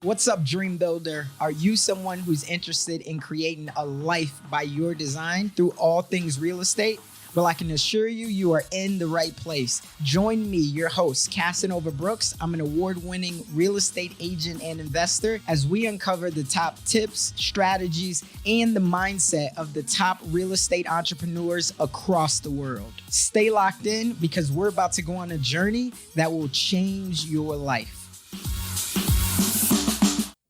What's up, Dream Builder? Are you someone who's interested in creating a life by your design through all things real estate? Well, I can assure you, you are in the right place. Join me, your host, Casanova Brooks. I'm an award-winning real estate agent and investor as we uncover the top tips, strategies, and the mindset of the top real estate entrepreneurs across the world. Stay locked in because we're about to go on a journey that will change your life.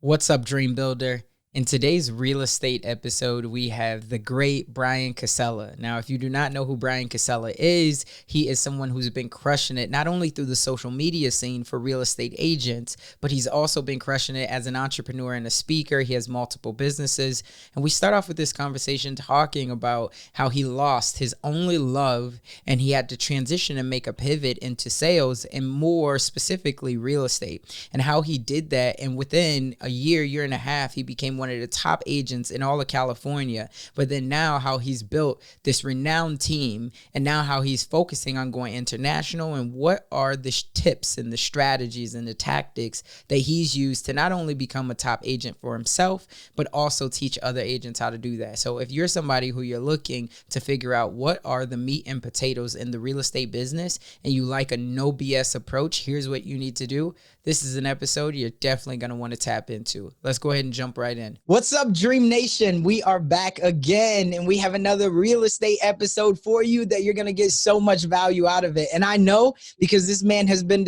What's up, Dream Builder? In today's real estate episode, we have the great Bryan Casella. Now, if you do not know who Bryan Casella is, he is someone who's been crushing it, not only through the social media scene for real estate agents, but he's also been crushing it as an entrepreneur and a speaker. He has multiple businesses. And we start off with this conversation talking about how he lost his only love and he had to transition and make a pivot into sales and more specifically real estate, and how he did that. And within a year and a half, he became one of the top agents in all of California. But then now how he's built this renowned team, and now how he's focusing on going international, and what are the tips and the strategies and the tactics that he's used to not only become a top agent for himself, but also teach other agents how to do that. So if you're somebody who you're looking to figure out what are the meat and potatoes in the real estate business, and you like a no BS approach, here's what you need to do. This is an episode you're definitely going to want to tap into. Let's go ahead and jump right in. What's up, Dream Nation? We are back again, and we have another real estate episode for you that you're going to get so much value out of it. And I know because this man has been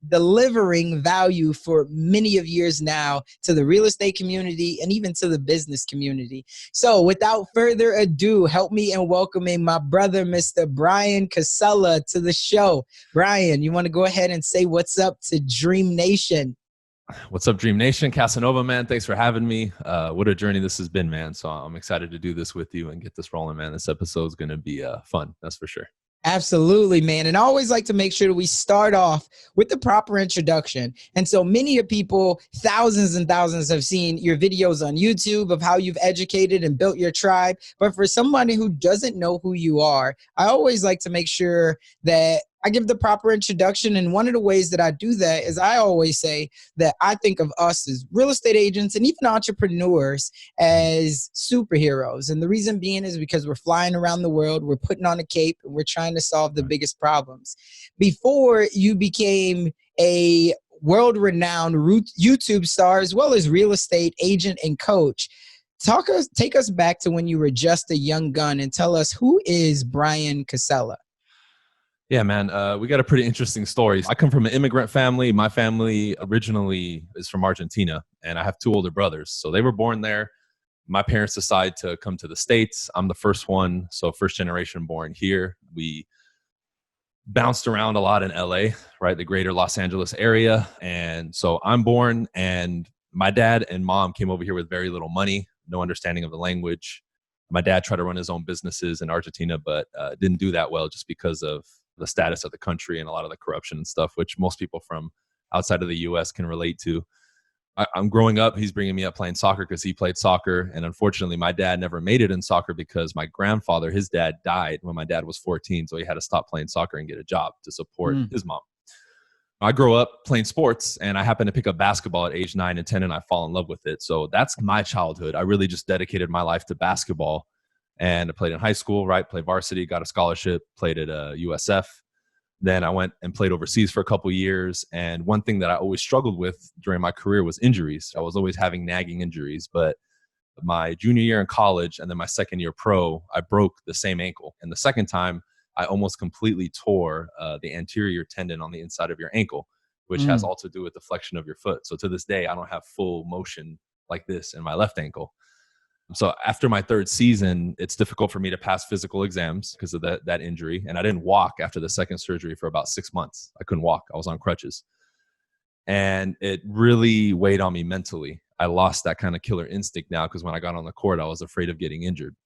delivering value for many of years now to the real estate community and even to the business community. So without further ado, help me in welcoming my brother, Mr. Bryan Casella, to the show. Bryan, you want to go ahead and say what's up to Dream Nation? What's up, Dream Nation? Casanova, man. Thanks for having me. What a journey this has been, man. So I'm excited to do this with you and get this rolling, man. This episode is going to be fun. That's for sure. Absolutely, man. And I always like to make sure that we start off with the proper introduction. And so many of people, thousands and thousands, have seen your videos on YouTube of how you've educated and built your tribe. But for somebody who doesn't know who you are, I always like to make sure that I give the proper introduction. And one of the ways that I do that is I always say that I think of us as real estate agents and even entrepreneurs as superheroes. And the reason being is because we're flying around the world, we're putting on a cape, and we're trying to solve the biggest problems. Before you became a world-renowned YouTube star, as well as real estate agent and coach, take us back to when you were just a young gun and tell us, who is Bryan Casella? Yeah, man. We got a pretty interesting story. I come from an immigrant family. My family originally is from Argentina, and I have two older brothers. So they were born there. My parents decided to come to the States. I'm the first one, so first generation born here. We bounced around a lot in LA, right? The greater Los Angeles area. And so I'm born, and my dad and mom came over here with very little money, no understanding of the language. My dad tried to run his own businesses in Argentina, but didn't do that well just because of the status of the country and a lot of the corruption and stuff, which most people from outside of the US can relate to. I'm growing up, he's bringing me up playing soccer because he played soccer. And unfortunately, my dad never made it in soccer because my grandfather, his dad, died when my dad was 14. So he had to stop playing soccer and get a job to support his mom. I grew up playing sports, and I happened to pick up basketball at age 9 and 10, and I fall in love with it. So that's my childhood. I really just dedicated my life to basketball. And I played in high school, right? Played varsity, got a scholarship, played at USF. Then I went and played overseas for a couple of years. And one thing that I always struggled with during my career was injuries. I was always having nagging injuries. But my junior year in college and then my second year pro, I broke the same ankle. And the second time, I almost completely tore the anterior tendon on the inside of your ankle, which has all to do with the flexion of your foot. So to this day, I don't have full motion like this in my left ankle. So after my third season, it's difficult for me to pass physical exams because of that injury. And I didn't walk after the second surgery for about 6 months. I couldn't walk. I was on crutches. And it really weighed on me mentally. I lost that kind of killer instinct now because when I got on the court, I was afraid of getting injured.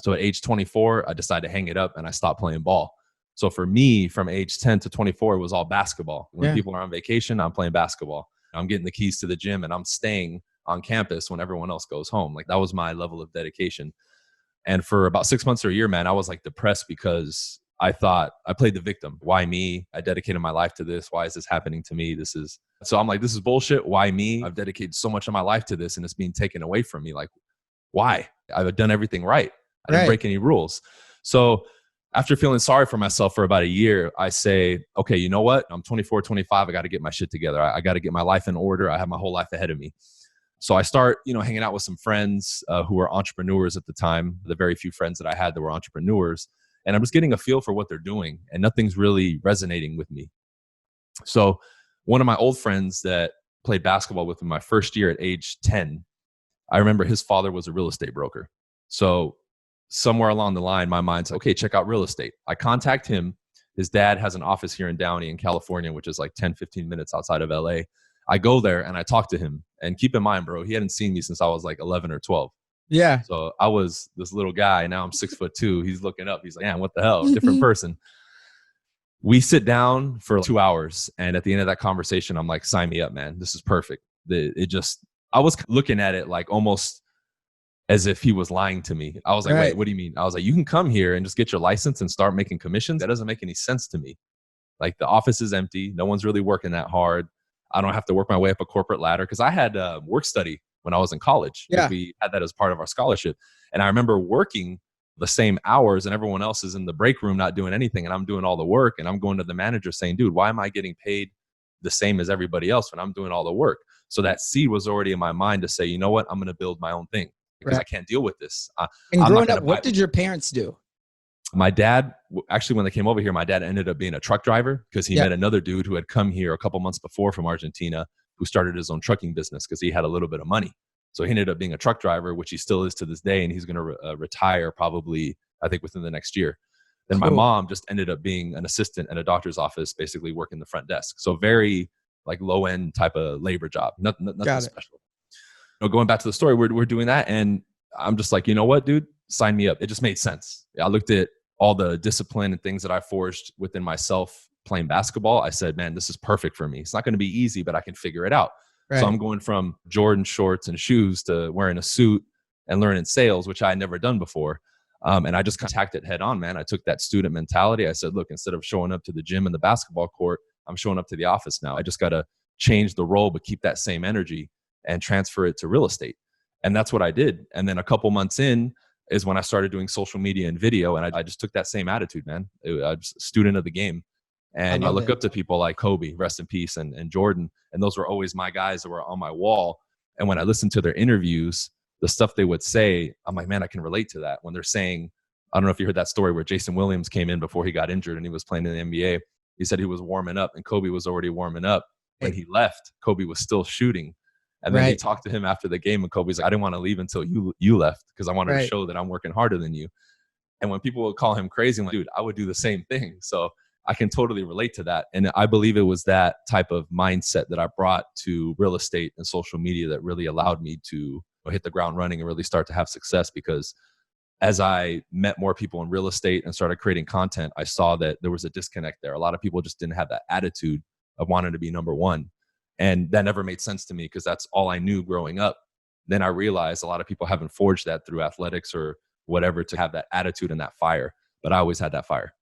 So at age 24, I decided to hang it up and I stopped playing ball. So for me, from age 10 to 24, it was all basketball. When people are on vacation, I'm playing basketball. I'm getting the keys to the gym and I'm staying on campus when everyone else goes home. Like, that was my level of dedication. And for about 6 months or a year, man, I was like depressed because I thought I played the victim. Why me? I dedicated my life to this. Why is this happening to me? So I'm like, this is bullshit. Why me? I've dedicated so much of my life to this and it's being taken away from me. Like, why? I've done everything right. I didn't break any rules. So after feeling sorry for myself for about a year, I say, okay, you know what? I'm 24, 25. I got to get my shit together. I got to get my life in order. I have my whole life ahead of me. So I start, hanging out with some friends who were entrepreneurs at the time, the very few friends that I had that were entrepreneurs. And I'm just getting a feel for what they're doing and nothing's really resonating with me. So one of my old friends that played basketball with me my first year at age 10, I remember his father was a real estate broker. So somewhere along the line, my mind said, okay, check out real estate. I contact him. His dad has an office here in Downey in California, which is like 10, 15 minutes outside of LA. I go there and I talk to him. And keep in mind, bro, he hadn't seen me since I was like 11 or 12. Yeah. So I was this little guy. Now I'm 6'2". He's looking up. He's like, man, what the hell? Different person. We sit down for 2 hours. And at the end of that conversation, I'm like, sign me up, man. This is perfect. I was looking at it like almost as if he was lying to me. I was like, wait, what do you mean? I was like, you can come here and just get your license and start making commissions. That doesn't make any sense to me. Like the office is empty. No one's really working that hard. I don't have to work my way up a corporate ladder because I had work study when I was in college. Yeah. We had that as part of our scholarship. And I remember working the same hours and everyone else is in the break room not doing anything. And I'm doing all the work. And I'm going to the manager saying, dude, why am I getting paid the same as everybody else when I'm doing all the work? So that seed was already in my mind to say, you know what? I'm going to build my own thing because I can't deal with this. And growing up, what did your parents do? My dad, actually, when they came over here, my dad ended up being a truck driver because he met another dude who had come here a couple months before from Argentina who started his own trucking business because he had a little bit of money. So he ended up being a truck driver, which he still is to this day. And he's going to retire probably, I think, within the next year. Then my mom just ended up being an assistant at a doctor's office, basically working the front desk. So very like low end type of labor job, nothing special. Going back to the story, we're doing that. And I'm just like, you know what, dude, sign me up. It just made sense. I looked at all the discipline and things that I forged within myself playing basketball. I said, man, this is perfect for me. It's not going to be easy, but I can figure it out. Right. So I'm going from Jordan shorts and shoes to wearing a suit and learning sales, which I had never done before. And I just contacted head on, man. I took that student mentality. I said, look, instead of showing up to the gym and the basketball court, I'm showing up to the office now. I just got to change the role, but keep that same energy and transfer it to real estate. And that's what I did. And then a couple months in is when I started doing social media and video. And I just took that same attitude, man. I was a student of the game. And I look up to people like Kobe, rest in peace, and Jordan. And those were always my guys that were on my wall. And when I listened to their interviews, the stuff they would say, I'm like, man, I can relate to that. When they're saying, I don't know if you heard that story where Jason Williams came in before he got injured and he was playing in the NBA. He said he was warming up and Kobe was already warming up. When he left, Kobe was still shooting. And then he talked to him after the game and Kobe's like, I didn't want to leave until you left because I wanted to show that I'm working harder than you. And when people would call him crazy, I'm like, dude, I would do the same thing. So I can totally relate to that. And I believe it was that type of mindset that I brought to real estate and social media that really allowed me to hit the ground running and really start to have success. Because as I met more people in real estate and started creating content, I saw that there was a disconnect there. A lot of people just didn't have that attitude of wanting to be number one. And that never made sense to me because that's all I knew growing up. Then I realized a lot of people haven't forged that through athletics or whatever to have that attitude and that fire. But I always had that fire.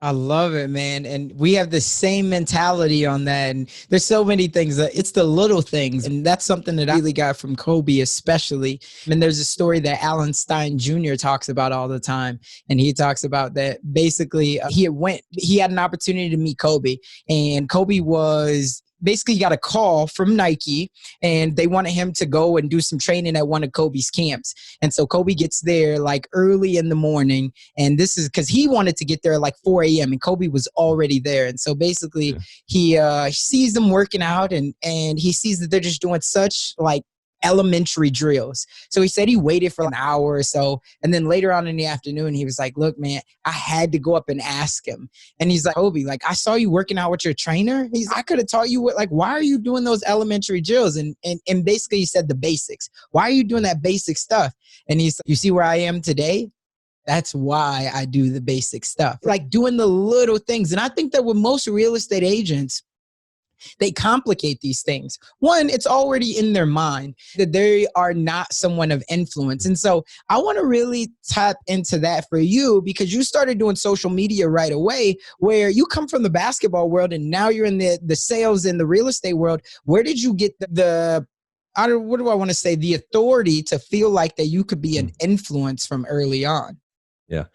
I love it, man. And we have the same mentality on that. And there's so many things that it's the little things. And that's something that I really got from Kobe, especially. And there's a story that Alan Stein Jr. talks about all the time. And he talks about that basically he had an opportunity to meet Kobe, and Kobe was basically got a call from Nike and they wanted him to go and do some training at one of Kobe's camps. And so Kobe gets there like early in the morning, and this is because he wanted to get there at like 4 a.m. and Kobe was already there. And so basically he sees them working out and he sees that they're just doing such like elementary drills. So he said he waited for an hour or so. And then later on in the afternoon, he was like, look, man, I had to go up and ask him. And he's like, Kobe, like, I saw you working out with your trainer. I could have taught you why are you doing those elementary drills? And basically he said the basics. Why are you doing that basic stuff? And he's like, you see where I am today? That's why I do the basic stuff, like doing the little things. And I think that with most real estate agents, they complicate these things. One, it's already in their mind that they are not someone of influence. And so I want to really tap into that for you, because you started doing social media right away, where you come from the basketball world and now you're in the sales and the real estate world. Where did you get what do I want to say? The authority to feel like that you could be an influence from early on? Yeah.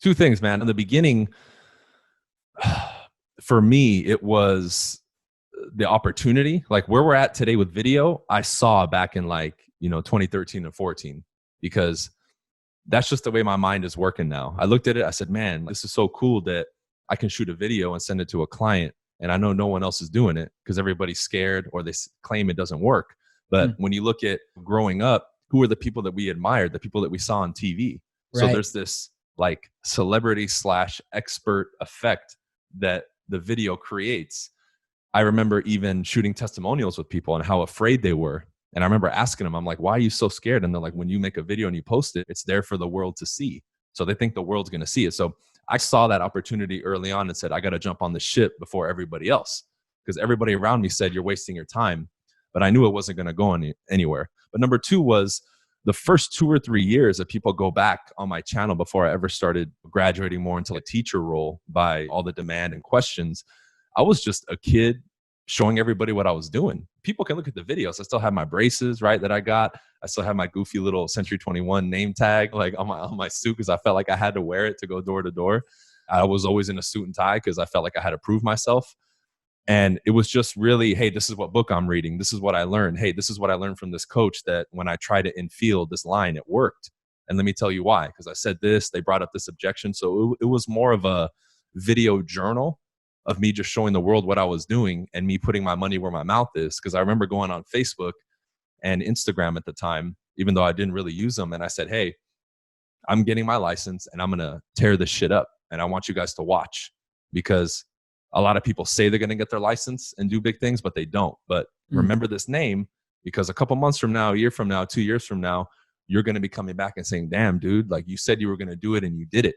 Two things, man. In the beginning, for me, it was the opportunity. Like where we're at today with video, I saw back in 2013 and 14, because that's just the way my mind is working now. I looked at it, I said, man, this is so cool that I can shoot a video and send it to a client, and I know no one else is doing it because everybody's scared or they claim it doesn't work. But when you look at growing up, who are the people that we admired, the people that we saw on TV? Right. So there's this like celebrity / expert effect that the video creates. I remember even shooting testimonials with people and how afraid they were. And I remember asking them, I'm like, why are you so scared? And they're like, when you make a video and you post it, it's there for the world to see. So they think the world's going to see it. So I saw that opportunity early on and said, I got to jump on the ship before everybody else, because everybody around me said, you're wasting your time. But I knew it wasn't going to go anywhere. But number two was the first 2 or 3 years that people go back on my channel before I ever started graduating more into a teacher role by all the demand and questions. I was just a kid showing everybody what I was doing. People can look at the videos. I still have my braces, right, that I got. I still have my goofy little Century 21 name tag like on my suit, because I felt like I had to wear it to go door to door. I was always in a suit and tie because I felt like I had to prove myself. And it was just really, hey, this is what book I'm reading. This is what I learned. Hey, this is what I learned from this coach, that when I tried to infield this line, it worked. And let me tell you why. Because I said this, they brought up this objection. So it was more of a video journal of me just showing the world what I was doing and me putting my money where my mouth is. Because I remember going on Facebook and Instagram at the time, even though I didn't really use them. And I said, hey, I'm getting my license and I'm going to tear this shit up. And I want you guys to watch, because a lot of people say they're going to get their license and do big things, but they don't. But remember this name, because a couple months from now, a year from now, 2 years from now, you're going to be coming back and saying, damn, dude, like you said you were going to do it and you did it.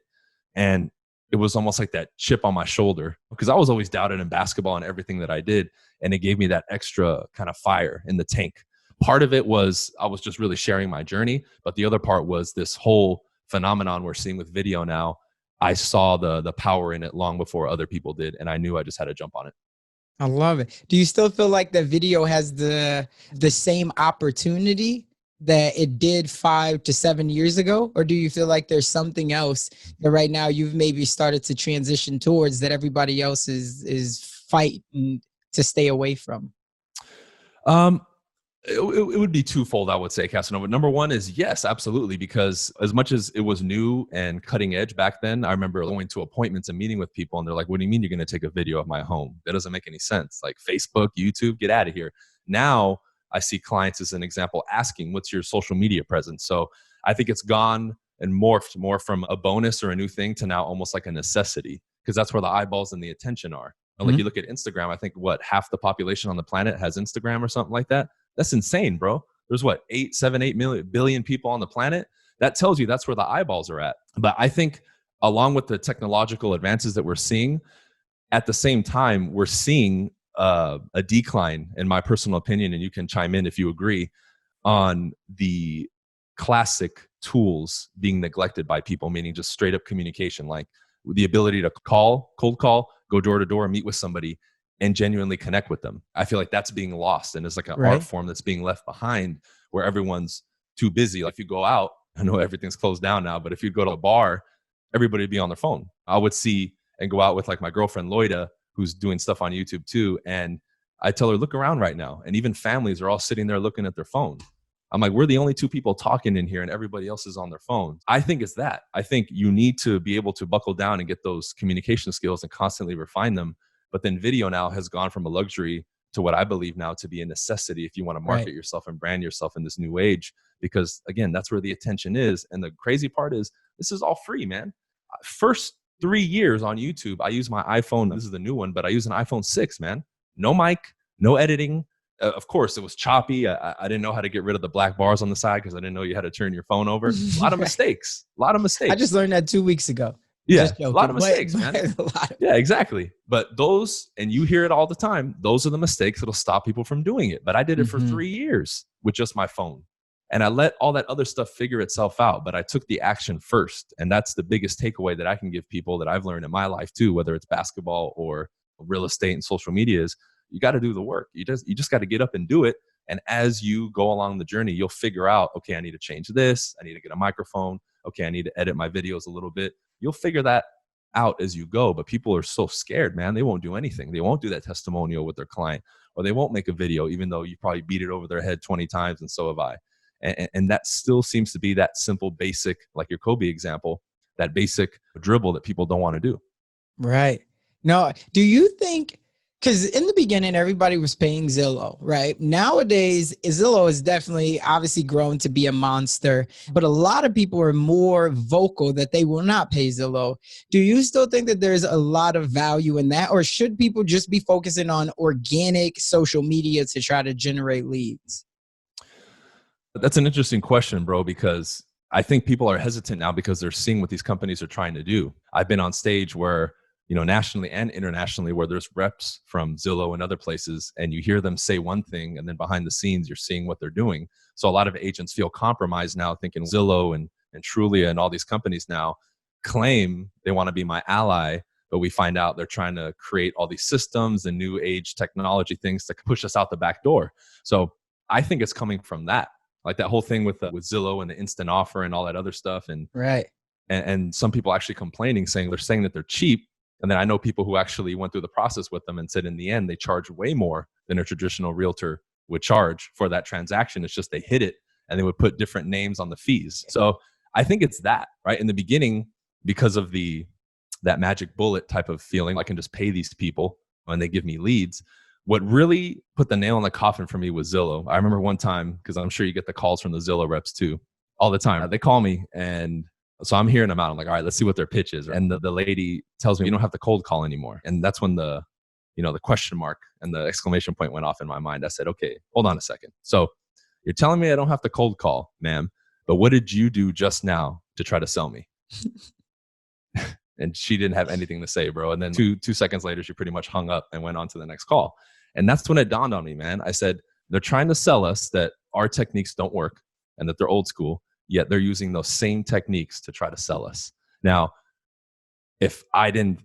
And it was almost like that chip on my shoulder, because I was always doubted in basketball and everything that I did. And it gave me that extra kind of fire in the tank. Part of it was I was just really sharing my journey. But the other part was this whole phenomenon we're seeing with video now. I saw the power in it long before other people did, and I knew I just had to jump on it. I love it. Do you still feel like the video has the same opportunity that it did 5 to 7 years ago? Or do you feel like there's something else that right now you've maybe started to transition towards that everybody else is fighting to stay away from? It would be twofold, I would say, Casanova. Number one is yes, absolutely. Because as much as it was new and cutting edge back then, I remember going to appointments and meeting with people and they're like, what do you mean you're going to take a video of my home? That doesn't make any sense. Like Facebook, YouTube, get out of here. Now I see clients as an example asking, what's your social media presence? So I think it's gone and morphed more from a bonus or a new thing to now almost like a necessity, because that's where the eyeballs and the attention are. And like you look at Instagram, I think half the population on the planet has Instagram or something like that. That's insane, bro. There's 8 billion people on the planet. That tells you that's where the eyeballs are at. But I think along with the technological advances that we're seeing, at the same time, we're seeing a decline, in my personal opinion, and you can chime in if you agree, on the classic tools being neglected by people, meaning just straight up communication, like the ability to cold call, go door to door, meet with somebody, and genuinely connect with them. I feel like that's being lost, and it's like an art form that's being left behind, where everyone's too busy. Like if you go out, I know everything's closed down now, but if you go to a bar, everybody would be on their phone. I would see and go out with like my girlfriend Loida, who's doing stuff on YouTube too, and I tell her, look around right now, and even families are all sitting there looking at their phone. I'm like, we're the only two people talking in here and everybody else is on their phone. I think it's that. I think you need to be able to buckle down and get those communication skills and constantly refine them. But then video now has gone from a luxury to what I believe now to be a necessity if you want to market yourself and brand yourself in this new age. Because again, that's where the attention is. And the crazy part is this is all free, man. First 3 years on YouTube, I use my iPhone. This is the new one, but I use an iPhone 6, man. No mic, no editing. Of course, it was choppy. I didn't know how to get rid of the black bars on the side because I didn't know you had to turn your phone over. A lot of mistakes. I just learned that 2 weeks ago. Yeah, Just a lot of joking, mistakes, but man. a lot of, Yeah, exactly. But those, and you hear it all the time, those are the mistakes that'll stop people from doing it. But I did it for Mhm. 3 years with just my phone. And I let all that other stuff figure itself out, but I took the action first. And that's the biggest takeaway that I can give people that I've learned in my life too, whether it's basketball or real estate and social media, is you got to do the work. You just got to get up and do it. And as you go along the journey, you'll figure out, okay, I need to change this. I need to get a microphone. Okay, I need to edit my videos a little bit. You'll figure that out as you go. But people are so scared, man. They won't do anything. They won't do that testimonial with their client, or they won't make a video, even though you probably beat it over their head 20 times, and so have I. And that still seems to be that simple, basic, like your Kobe example, that basic dribble that people don't want to do. Right. No, do you think, because in the beginning, everybody was paying Zillow, right? Nowadays, Zillow has definitely obviously grown to be a monster, but a lot of people are more vocal that they will not pay Zillow. Do you still think that there's a lot of value in that? Or should people just be focusing on organic social media to try to generate leads? That's an interesting question, bro, because I think people are hesitant now because they're seeing what these companies are trying to do. I've been on stage where, nationally and internationally, where there's reps from Zillow and other places, and you hear them say one thing, and then behind the scenes, you're seeing what they're doing. So a lot of agents feel compromised now, thinking Zillow and Trulia and all these companies now claim they want to be my ally, but we find out they're trying to create all these systems and new age technology things to push us out the back door. So I think it's coming from that. Like that whole thing with Zillow and the instant offer and all that other stuff, Right. and some people actually complaining, saying that they're cheap. And then I know people who actually went through the process with them and said in the end they charge way more than a traditional realtor would charge for that transaction. It's just they hit it and they would put different names on the fees. So I think it's that, right? In the beginning, because of that magic bullet type of feeling, I can just pay these people when they give me leads. What really put the nail in the coffin for me was Zillow. I remember one time, because I'm sure you get the calls from the Zillow reps too, all the time. They call me, and so I'm hearing them out. I'm like, all right, let's see what their pitch is. And the lady tells me, you don't have to cold call anymore. And that's when the question mark and the exclamation point went off in my mind. I said, okay, hold on a second. So you're telling me I don't have to cold call, ma'am, but what did you do just now to try to sell me? And she didn't have anything to say, bro. And then two seconds later, she pretty much hung up and went on to the next call. And that's when it dawned on me, man. I said, they're trying to sell us that our techniques don't work and that they're old school, yet they're using those same techniques to try to sell us. Now, if I didn't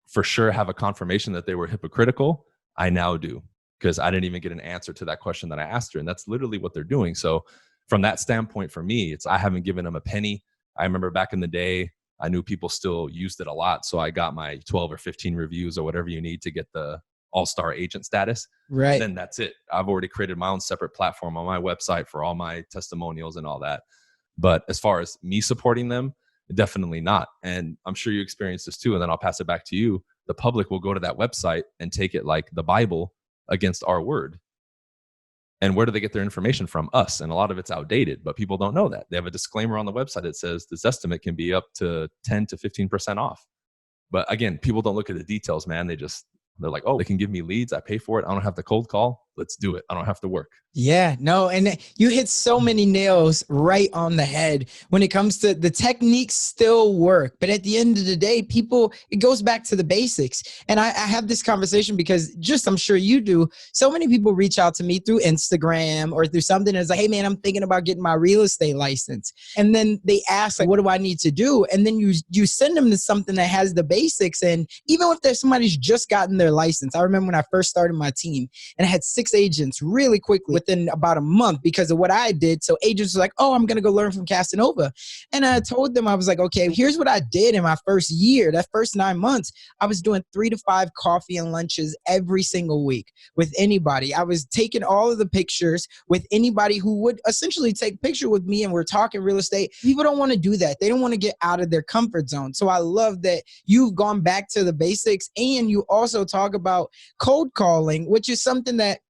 for sure have a confirmation that they were hypocritical, I now do, because I didn't even get an answer to that question that I asked her. And that's literally what they're doing. So from that standpoint, for me, I haven't given them a penny. I remember back in the day, I knew people still used it a lot. So I got my 12 or 15 reviews or whatever you need to get the all-star agent status. Right. Then that's it. I've already created my own separate platform on my website for all my testimonials and all that. But as far as me supporting them, definitely not. And I'm sure you experienced this too. And then I'll pass it back to you. The public will go to that website and take it like the Bible against our word. And where do they get their information from? Us. And a lot of it's outdated, but people don't know that. They have a disclaimer on the website that says this estimate can be up to 10 to 15% off. But again, people don't look at the details, man. They're like, oh, they can give me leads. I pay for it. I don't have to cold call. Let's do it. I don't have to work. Yeah, no, and you hit so many nails right on the head when it comes to the techniques still work. But at the end of the day, it goes back to the basics. And I have this conversation because I'm sure you do. So many people reach out to me through Instagram or through something that's like, hey man, I'm thinking about getting my real estate license. And then they ask like, what do I need to do? And then you send them to something that has the basics. And even if there's somebody's just gotten their license, I remember when I first started my team and I had 6 agents really quickly within about a month because of what I did. So agents were like, oh, I'm going to go learn from Casanova. And I told them, I was like, okay, here's what I did in my first year. That first 9 months, I was doing 3 to 5 coffee and lunches every single week with anybody. I was taking all of the pictures with anybody who would essentially take a picture with me, and we're talking real estate. People don't want to do that. They don't want to get out of their comfort zone. So I love that you've gone back to the basics, and you also talk about cold calling, which is something that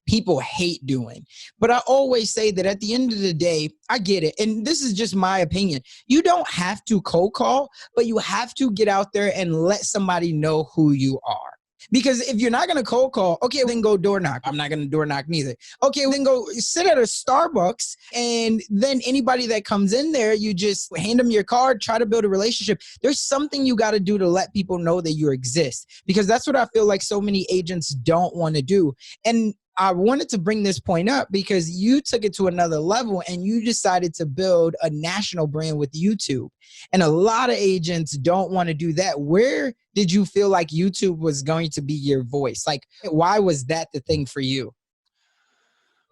people hate doing. But I always say that at the end of the day, I get it. And this is just my opinion. You don't have to cold call, but you have to get out there and let somebody know who you are. Because if you're not going to cold call, okay, then go door knock. I'm not going to door knock neither. Okay, then go sit at a Starbucks, and then anybody that comes in there, you just hand them your card, try to build a relationship. There's something you got to do to let people know that you exist, because that's what I feel like so many agents don't want to do. And I wanted to bring this point up because you took it to another level and you decided to build a national brand with YouTube. And a lot of agents don't want to do that. Where did you feel like YouTube was going to be your voice? Like, why was that the thing for you?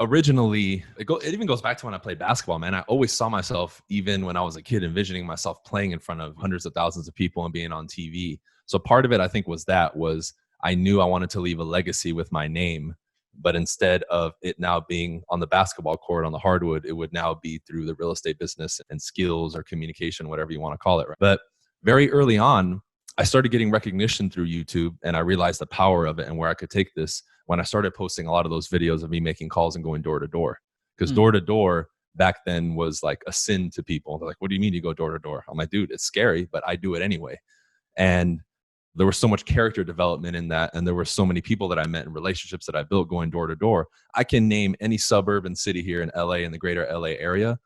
Originally, it even goes back to when I played basketball, man. I always saw myself, even when I was a kid, envisioning myself playing in front of hundreds of thousands of people and being on TV. So part of it, I think, was I knew I wanted to leave a legacy with my name. But instead of it now being on the basketball court, on the hardwood, it would now be through the real estate business and skills or communication, whatever you want to call it. Right? But very early on, I started getting recognition through YouTube, and I realized the power of it and where I could take this when I started posting a lot of those videos of me making calls and going door to door. Because door to door back then was like a sin to people. They're like, what do you mean you go door to door? I'm like, dude, it's scary, but I do it anyway. And there was so much character development in that. And there were so many people that I met and relationships that I built going door to door. I can name any suburb and city here in LA, in the greater LA area,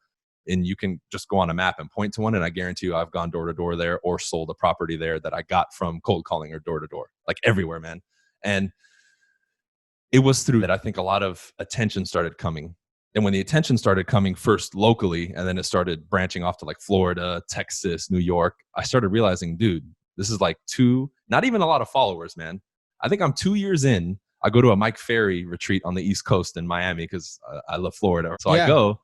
and you can just go on a map and point to one. And I guarantee you I've gone door to door there or sold a property there that I got from cold calling or door to door, like everywhere, man. And it was through that I think a lot of attention started coming. And when the attention started coming first locally, and then it started branching off to like Florida, Texas, New York, I started realizing, dude, this is like not even a lot of followers, man. I think I'm 2 years in. I go to a Mike Ferry retreat on the East Coast in Miami because I love Florida. So I go,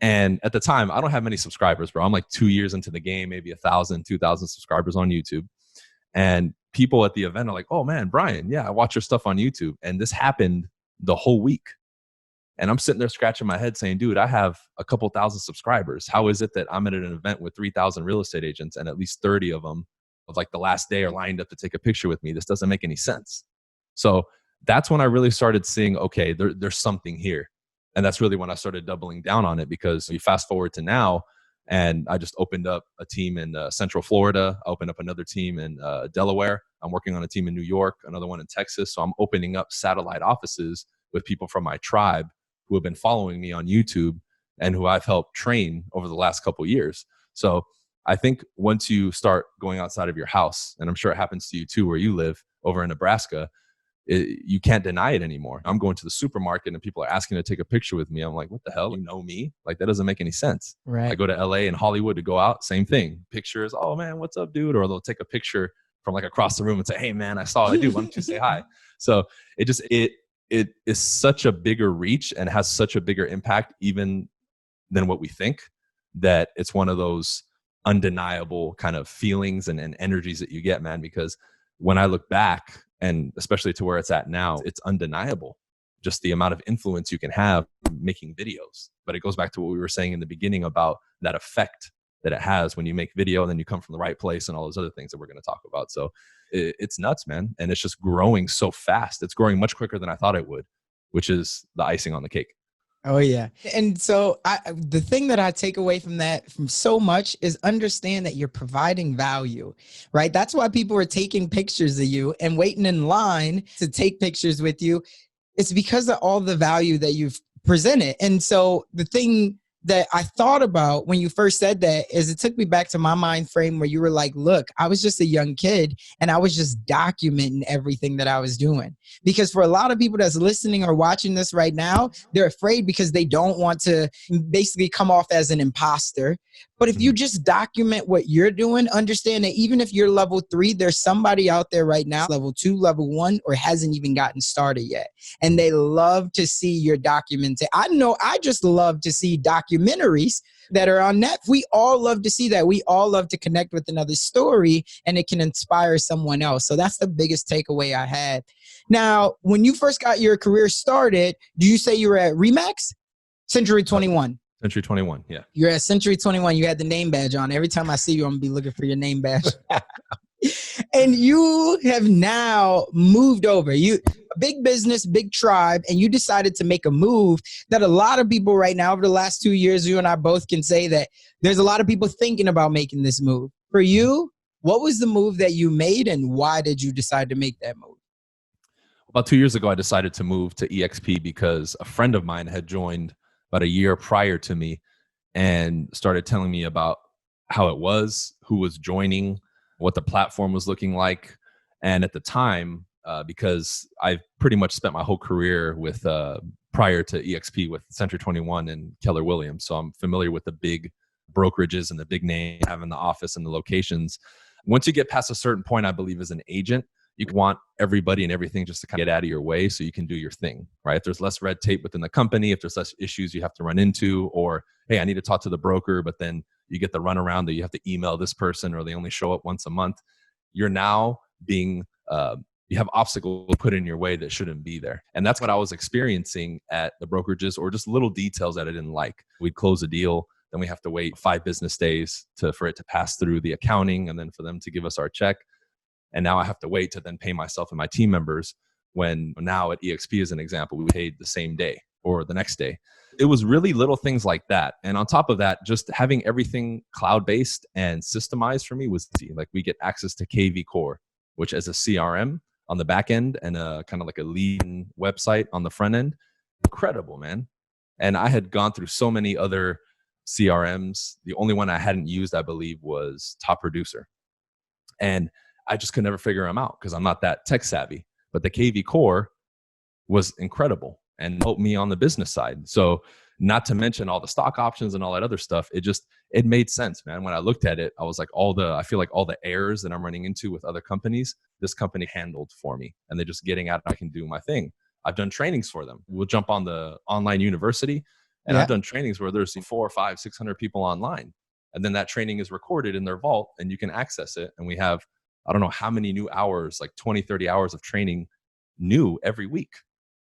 and at the time, I don't have many subscribers, bro. I'm like 2 years into the game, maybe 1,000, 2,000 subscribers on YouTube. And people at the event are like, oh man, Bryan, yeah, I watch your stuff on YouTube. And this happened the whole week. And I'm sitting there scratching my head saying, dude, I have a couple thousand subscribers. How is it that I'm at an event with 3,000 real estate agents and at least 30 of them of like the last day are lined up to take a picture with me? This doesn't make any sense. So that's when I really started seeing, okay, there's something here. And that's really when I started doubling down on it, because you fast forward to now, and I just opened up a team in Central Florida. I opened up another team in Delaware. I'm working on a team in New York, another one in Texas. So I'm opening up satellite offices with people from my tribe who have been following me on YouTube and who I've helped train over the last couple of years. So I think once you start going outside of your house, and I'm sure it happens to you too, where you live over in Nebraska, you can't deny it anymore. I'm going to the supermarket and people are asking to take a picture with me. I'm like, what the hell? You know me? Like, that doesn't make any sense. Right. I go to LA and Hollywood to go out, same thing. Pictures, oh man, what's up, dude? Or they'll take a picture from like across the room and say, hey man, I saw it. Dude, why don't you say hi? So it is such a bigger reach and has such a bigger impact even than what we think, that it's one of those undeniable kind of feelings and energies that you get, man. Because when I look back, and especially to where it's at now, it's undeniable just the amount of influence you can have making videos. But it goes back to what we were saying in the beginning about that effect that it has when you make video and then you come from the right place and all those other things that we're going to talk about. So it's nuts, man. And it's just growing so fast. It's growing much quicker than I thought it would, which is the icing on the cake. Oh yeah. And so the thing that I take away from that from so much is understand that you're providing value, right? That's why people are taking pictures of you and waiting in line to take pictures with you. It's because of all the value that you've presented. And so the thing that I thought about when you first said that is it took me back to my mind frame where you were like, look, I was just a young kid and I was just documenting everything that I was doing. Because for a lot of people that's listening or watching this right now, they're afraid because they don't want to basically come off as an imposter. But if you just document what you're doing, understand that even if you're level 3, there's somebody out there right now, level 2, level 1, or hasn't even gotten started yet. And they love to see your documentation. I know I just love to see documentaries that are on Netflix. We all love to see that. We all love to connect with another story and it can inspire someone else. So that's the biggest takeaway I had. Now, when you first got your career started, do you say you were at Remax? Century 21. Century 21, yeah. You're at Century 21. You had the name badge on. Every time I see you, I'm going to be looking for your name badge. And you have now moved over. You a big business, big tribe, and you decided to make a move that a lot of people right now, over the last 2 years, you and I both can say that there's a lot of people thinking about making this move. For you, what was the move that you made and why did you decide to make that move? About 2 years ago, I decided to move to EXP because a friend of mine had joined about a year prior to me and started telling me about how it was, who was joining, what the platform was looking like. And at the time, because I've pretty much spent my whole career with prior to EXP with Century 21 and Keller Williams, so I'm familiar with the big brokerages and the big name, having the office and the locations. Once you get past a certain point, I believe as an agent, you want everybody and everything just to kind of get out of your way so you can do your thing, right? If there's less red tape within the company, if there's less issues you have to run into, or, hey, I need to talk to the broker, but then you get the runaround that you have to email this person or they only show up once a month. You're now being, you have obstacles put in your way that shouldn't be there. And that's what I was experiencing at the brokerages, or just little details that I didn't like. We'd close a deal, then we have to wait 5 business days for it to pass through the accounting and then for them to give us our check. And now I have to wait to then pay myself and my team members, when now at EXP, as an example, we paid the same day or the next day. It was really little things like that. And on top of that, just having everything cloud-based and systemized for me was easy. Like, we get access to KV Core, which is a CRM on the back end and a kind of like a lead website on the front end. Incredible, man. And I had gone through so many other CRMs. The only one I hadn't used, I believe, was Top Producer. And I just could never figure them out because I'm not that tech savvy. But the KV Core was incredible and helped me on the business side. So, not to mention all the stock options and all that other stuff, it made sense, man. When I looked at it, I was like, I feel like all the errors that I'm running into with other companies, this company handled for me, and they're just getting out and I can do my thing. I've done trainings for them. We'll jump on the online university, and I've done trainings where there's 400, 500, 600 people online. And then that training is recorded in their vault and you can access it. And we have, I don't know how many new hours, like 20, 30 hours of training new every week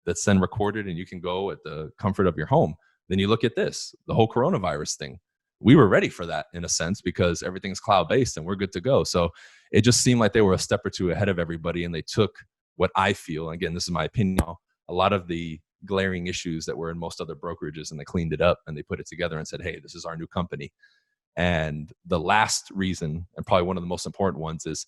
that's then recorded, and you can go at the comfort of your home. Then you look at this, the whole coronavirus thing. We were ready for that in a sense because everything's cloud-based and we're good to go. So it just seemed like they were a step or two ahead of everybody, and they took what I feel, again, this is my opinion, a lot of the glaring issues that were in most other brokerages, and they cleaned it up and they put it together and said, hey, this is our new company. And the last reason, and probably one of the most important ones, is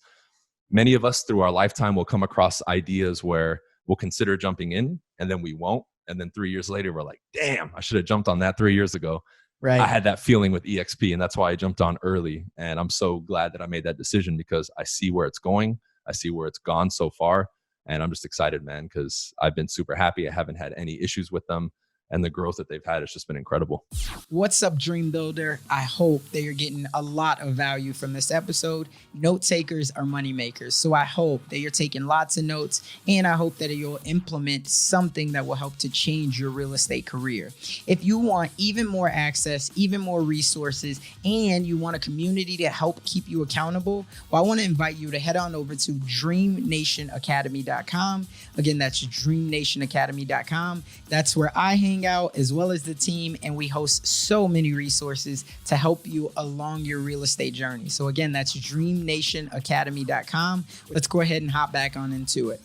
many of us through our lifetime will come across ideas where we'll consider jumping in and then we won't. And then 3 years later, we're like, damn, I should have jumped on that 3 years ago. Right. I had that feeling with EXP, and that's why I jumped on early. And I'm so glad that I made that decision because I see where it's going. I see where it's gone so far. And I'm just excited, man, because I've been super happy. I haven't had any issues with them. And the growth that they've had has just been incredible. What's up, Dream Builder? I hope that you're getting a lot of value from this episode. Note takers are money makers. So I hope that you're taking lots of notes, and I hope that you'll implement something that will help to change your real estate career. If you want even more access, even more resources, and you want a community to help keep you accountable, well, I want to invite you to head on over to DreamNationAcademy.com. Again, that's DreamNationAcademy.com. That's where I hang out, as well as the team, and we host so many resources to help you along your real estate journey. So again, that's DreamNationAcademy.com. Let's go ahead and hop back on into it.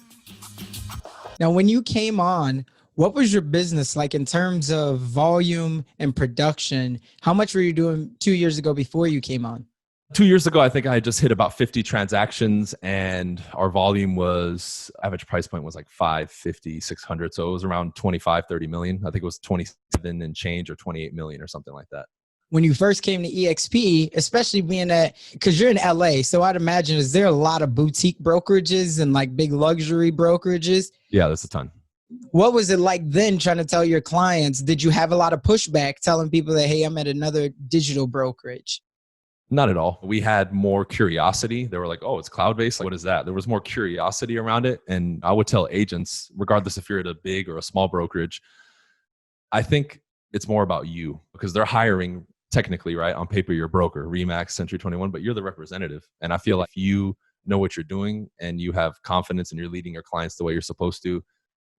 Now, when you came on, what was your business like in terms of volume and production? How much were you doing 2 years ago before you came on? 2 years ago, I think I had just hit about 50 transactions, and our volume was, average price point was like 550, 600. So it was around 25, 30 million. I think it was 27 and change or 28 million or something like that. When you first came to EXP, especially being because you're in LA, so I'd imagine, is there a lot of boutique brokerages and like big luxury brokerages? Yeah, that's a ton. What was it like then trying to tell your clients? Did you have a lot of pushback telling people that, hey, I'm at another digital brokerage? Not at all. We had more curiosity. They were like, oh, it's cloud-based. Like, what is that? There was more curiosity around it. And I would tell agents, regardless if you're at a big or a small brokerage, I think it's more about you, because they're hiring technically, right? On paper, you're a broker, Remax, Century 21, but you're the representative. And I feel like if you know what you're doing and you have confidence and you're leading your clients the way you're supposed to,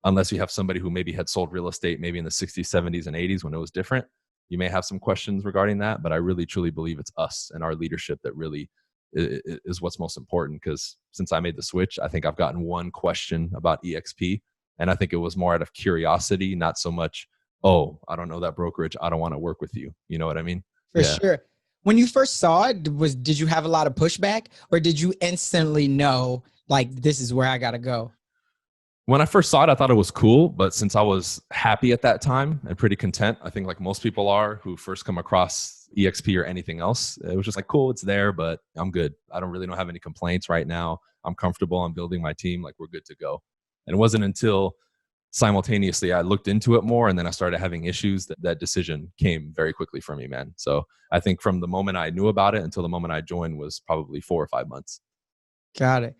unless you have somebody who maybe had sold real estate maybe in the 60s, 70s, and 80s when it was different, you may have some questions regarding that, but I really truly believe it's us and our leadership that really is what's most important. Because since I made the switch, I think I've gotten one question about EXP, and I think it was more out of curiosity, not so much, oh, I don't know that brokerage, I don't want to work with you. You know what I mean? For sure. When you first saw it, did you have a lot of pushback, or did you instantly know, like, this is where I got to go? When I first saw it, I thought it was cool, but since I was happy at that time and pretty content, I think like most people are who first come across EXP or anything else, it was just like, cool, it's there, but I'm good. I don't have any complaints right now. I'm comfortable. I'm building my team. Like, we're good to go. And it wasn't until simultaneously I looked into it more and then I started having issues that decision came very quickly for me, man. So I think from the moment I knew about it until the moment I joined was probably 4 or 5 months. Got it.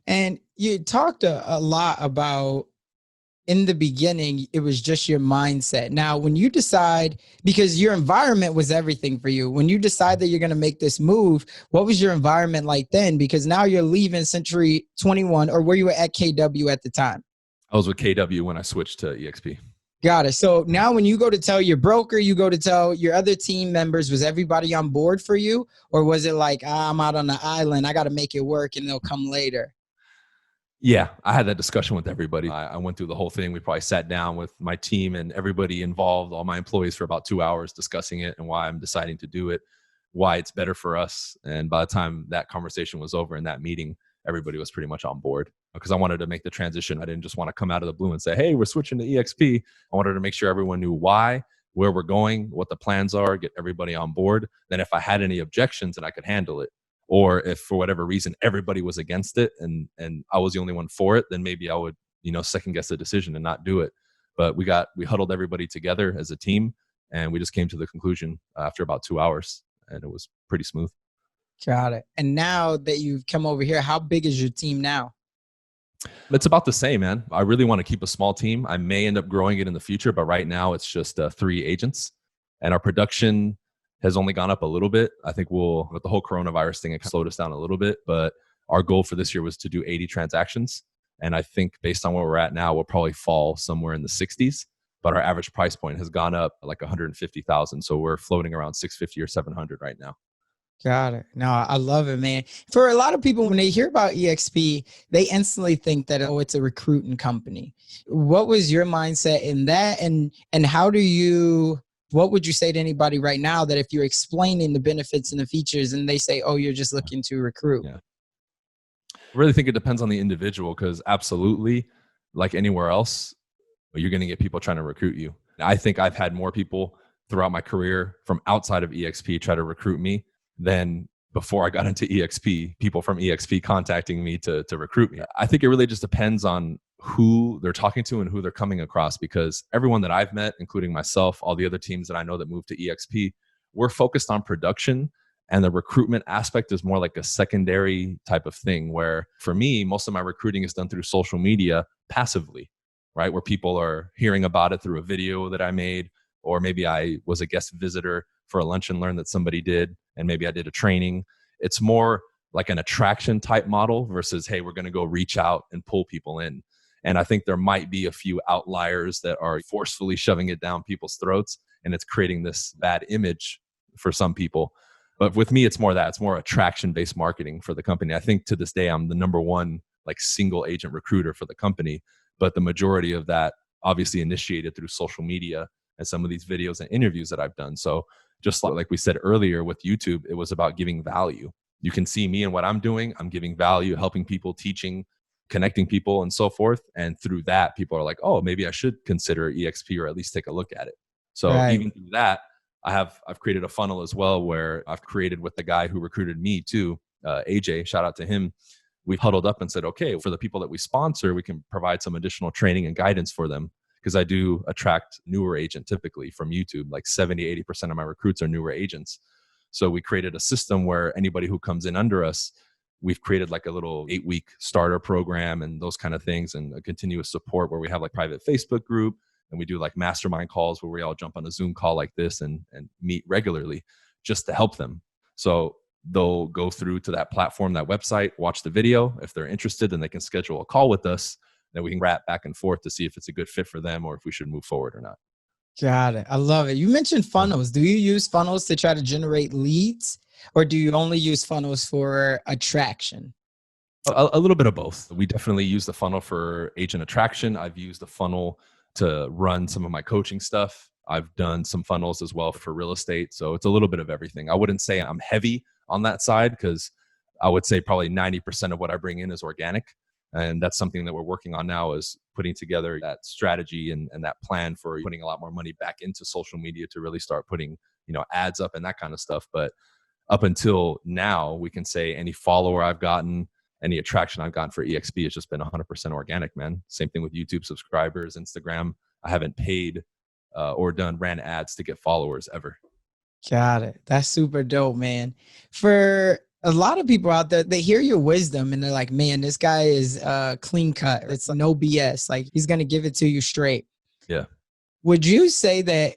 And you talked a lot about in the beginning, it was just your mindset. Now, when you decide, because your environment was everything for you, when you decide that you're going to make this move, what was your environment like then? Because now you're leaving Century 21, or were you at KW at the time? I was with KW when I switched to EXP. Got it. So now when you go to tell your broker, you go to tell your other team members, was everybody on board for you? Or was it like, I'm out on the island, I got to make it work and they'll come later? Yeah, I had that discussion with everybody. I went through the whole thing. We probably sat down with my team and everybody involved, all my employees, for about 2 hours discussing it and why I'm deciding to do it, why it's better for us. And by the time that conversation was over in that meeting, everybody was pretty much on board because I wanted to make the transition. I didn't just want to come out of the blue and say, hey, we're switching to EXP. I wanted to make sure everyone knew why, where we're going, what the plans are, get everybody on board. Then if I had any objections, then I could handle it. Or if for whatever reason everybody was against it and I was the only one for it, then maybe I would, second guess the decision and not do it. But we huddled everybody together as a team and we just came to the conclusion after about 2 hours and it was pretty smooth. Got it. And now that you've come over here, how big is your team now? It's about the same, man. I really want to keep a small team. I may end up growing it in the future, but right now it's just 3 agents and our production has only gone up a little bit. I think with the whole coronavirus thing, it slowed us down a little bit, but our goal for this year was to do 80 transactions. And I think based on where we're at now, we'll probably fall somewhere in the 60s, but our average price point has gone up like 150,000. So we're floating around 650 or 700 right now. Got it. No, I love it, man. For a lot of people, when they hear about EXP, they instantly think that, oh, it's a recruiting company. What was your mindset in that? And what would you say to anybody right now that if you're explaining the benefits and the features and they say, oh, you're just looking to recruit? Yeah. I really think it depends on the individual because absolutely, like anywhere else, you're going to get people trying to recruit you. I think I've had more people throughout my career from outside of EXP try to recruit me than before I got into EXP, people from EXP contacting me to recruit me. I think it really just depends on who they're talking to and who they're coming across because everyone that I've met, including myself, all the other teams that I know that moved to EXP, we're focused on production and the recruitment aspect is more like a secondary type of thing where for me, most of my recruiting is done through social media passively, right? Where people are hearing about it through a video that I made, or maybe I was a guest visitor for a lunch and learn that somebody did, and maybe I did a training. It's more like an attraction type model versus, hey, we're going to go reach out and pull people in. And I think there might be a few outliers that are forcefully shoving it down people's throats, and it's creating this bad image for some people. But with me, it's more that. It's more attraction-based marketing for the company. I think to this day, I'm the number one like single agent recruiter for the company, but the majority of that obviously initiated through social media and some of these videos and interviews that I've done. So just like we said earlier with YouTube, it was about giving value. You can see me and what I'm doing. I'm giving value, helping people, teaching, connecting people and so forth. And through that, people are like, oh, maybe I should consider EXP or at least take a look at it. So right. Even through that, I've created a funnel as well where I've created with the guy who recruited me too, AJ, shout out to him. We've huddled up and said, okay, for the people that we sponsor, we can provide some additional training and guidance for them. Because I do attract newer agents typically from YouTube, like 70-80% of my recruits are newer agents. So we created a system where anybody who comes in under us, we've created like a little 8-week starter program and those kind of things and a continuous support where we have like private Facebook group and we do like mastermind calls where we all jump on a Zoom call like this and meet regularly just to help them. So they'll go through to that platform, that website, watch the video. If they're interested, then they can schedule a call with us. Then we can wrap back and forth to see if it's a good fit for them or if we should move forward or not. Got it. I love it. You mentioned funnels. Do you use funnels to try to generate leads or do you only use funnels for attraction? A little bit of both. We definitely use the funnel for agent attraction. I've used the funnel to run some of my coaching stuff. I've done some funnels as well for real estate. So it's a little bit of everything. I wouldn't say I'm heavy on that side because I would say probably 90% of what I bring in is organic. And that's something that we're working on now, is putting together that strategy and that plan for putting a lot more money back into social media to really start putting, ads up and that kind of stuff. But up until now, we can say any follower I've gotten, any attraction I've gotten for EXP has just been 100% organic, man. Same thing with YouTube subscribers, Instagram. I haven't paid or ran ads to get followers ever. Got it. That's super dope, man. For a lot of people out there, they hear your wisdom and they're like, man, this guy is clean cut. It's no BS. Like, he's going to give it to you straight. Yeah. Would you say that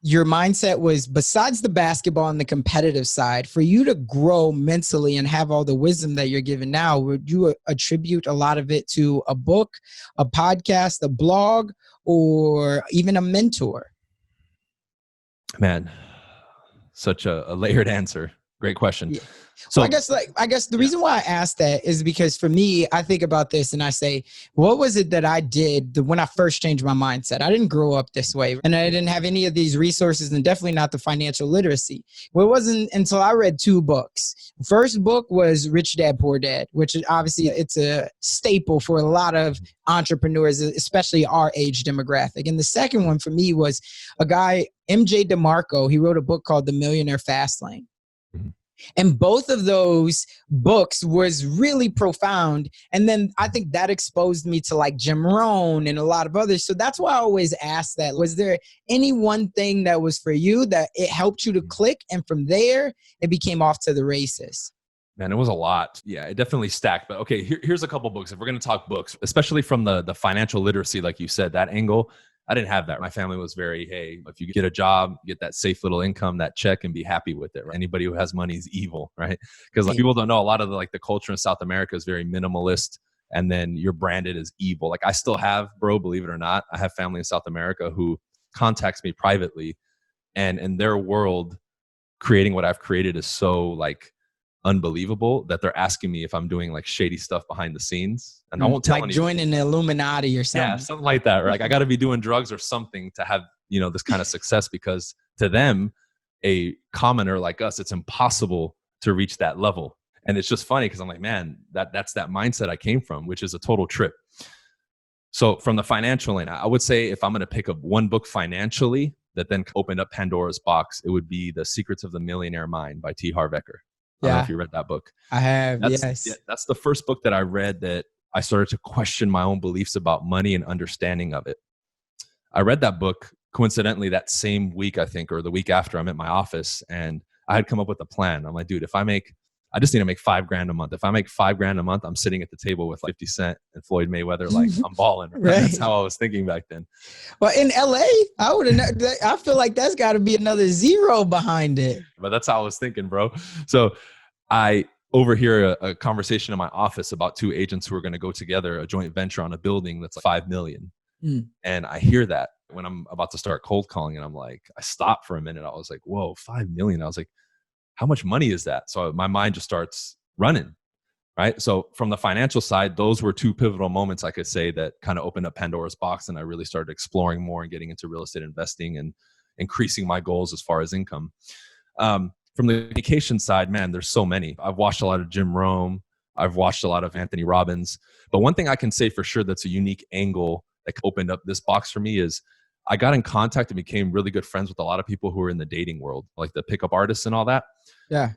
your mindset was, besides the basketball and the competitive side, for you to grow mentally and have all the wisdom that you're given now, would you attribute a lot of it to a book, a podcast, a blog, or even a mentor? Man, such a layered answer. Great question. Yeah. So well, I guess the reason why I asked that is because for me, I think about this and I say, what was it that I did when I first changed my mindset? I didn't grow up this way, and I didn't have any of these resources, and definitely not the financial literacy. Well, it wasn't until I read 2 books. First book was Rich Dad, Poor Dad, which is obviously it's a staple for a lot of entrepreneurs, especially our age demographic. And the second one for me was a guy, MJ DeMarco. He wrote a book called The Millionaire Fast Lane. And both of those books was really profound. And then I think that exposed me to like Jim Rohn and a lot of others. So that's why I always ask that. Was there any one thing that was for you that it helped you to click? And from there, it became off to the races. Man, it was a lot. Yeah, it definitely stacked. But okay, here's a couple books. If we're going to talk books, especially from the financial literacy, like you said, that angle, I didn't have that. My family was very, hey, if you get a job, get that safe little income, that check, and be happy with it. Right? Anybody who has money is evil, right? Because like, people don't know, a lot of the culture in South America is very minimalist, and then you're branded as evil. Like, I still have, bro, believe it or not, I have family in South America who contacts me privately, and in their world, creating what I've created is so like unbelievable that they're asking me if I'm doing like shady stuff behind the scenes, and I won't tell like anyone. Joining the Illuminati or something. Yeah, something like that. Right? Like, I got to be doing drugs or something to have this kind of success, because to them, a commoner like us, it's impossible to reach that level. And it's just funny because I'm like, man, that's that mindset I came from, which is a total trip. So from the financial lane, I would say if I'm going to pick up one book financially that then opened up Pandora's box, it would be The Secrets of the Millionaire Mind by T. Harv Eker. I don't know if you read that book. I have, yes. Yeah, that's the first book that I read that I started to question my own beliefs about money and understanding of it. I read that book coincidentally that same week, I think, or the week after. I'm at my office and I had come up with a plan. I'm like, dude, I just need to make $5,000 a month. If I make $5,000 a month, I'm sitting at the table with like 50 Cent and Floyd Mayweather. Like, I'm balling. Right? That's how I was thinking back then. Well, in LA, I feel like that's got to be another zero behind it. But that's how I was thinking, bro. So I overhear a conversation in my office about 2 agents who are going to go together, a joint venture on a building that's like $5 million. And I hear that when I'm about to start cold calling, and I'm like, I stopped for a minute. I was like, whoa, $5 million. I was like, how much money is that? So my mind just starts running, right? So from the financial side, those were 2 pivotal moments, I could say, that kind of opened up Pandora's box, and I really started exploring more and getting into real estate investing and increasing my goals as far as income. From the education side, man, there's so many. I've watched a lot of Jim Rohn. I've watched a lot of Anthony Robbins. But one thing I can say for sure that's a unique angle that opened up this box for me is I got in contact and became really good friends with a lot of people who are in the dating world, like the pickup artists and all that. Yeah.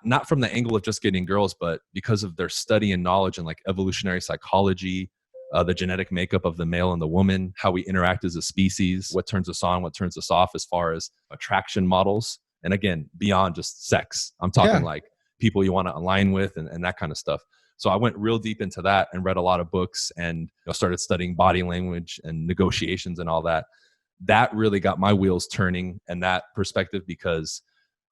Not from the angle of just getting girls, but because of their study and knowledge and like evolutionary psychology, the genetic makeup of the male and the woman, how we interact as a species, what turns us on, what turns us off as far as attraction models. And again, beyond just sex, I'm talking like people you want to align with and that kind of stuff. So I went real deep into that and read a lot of books and started studying body language and negotiations and all that. That really got my wheels turning and that perspective, because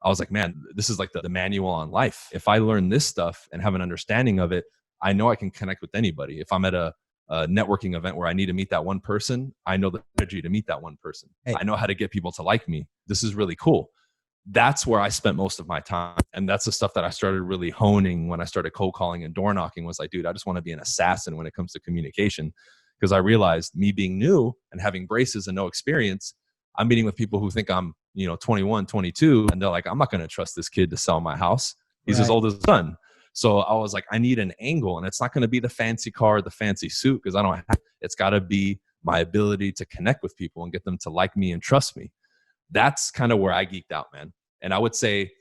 I was like, man, this is like the manual on life. If I learn this stuff and have an understanding of it, I know I can connect with anybody. If I'm at a networking event where I need to meet that one person, I know the energy to meet that one person. Hey. I know how to get people to like me. This is really cool. That's where I spent most of my time. And that's the stuff that I started really honing when I started cold calling and door knocking. Was like, dude, I just want to be an assassin when it comes to communication. Because I realized, me being new and having braces and no experience, I'm meeting with people who think I'm 21, 22. And they're like, I'm not going to trust this kid to sell my house. He's as old as the sun. So I was like, I need an angle, and it's not going to be the fancy car, the fancy suit, because I don't have, it's got to be my ability to connect with people and get them to like me and trust me. That's kind of where I geeked out, man. And I would say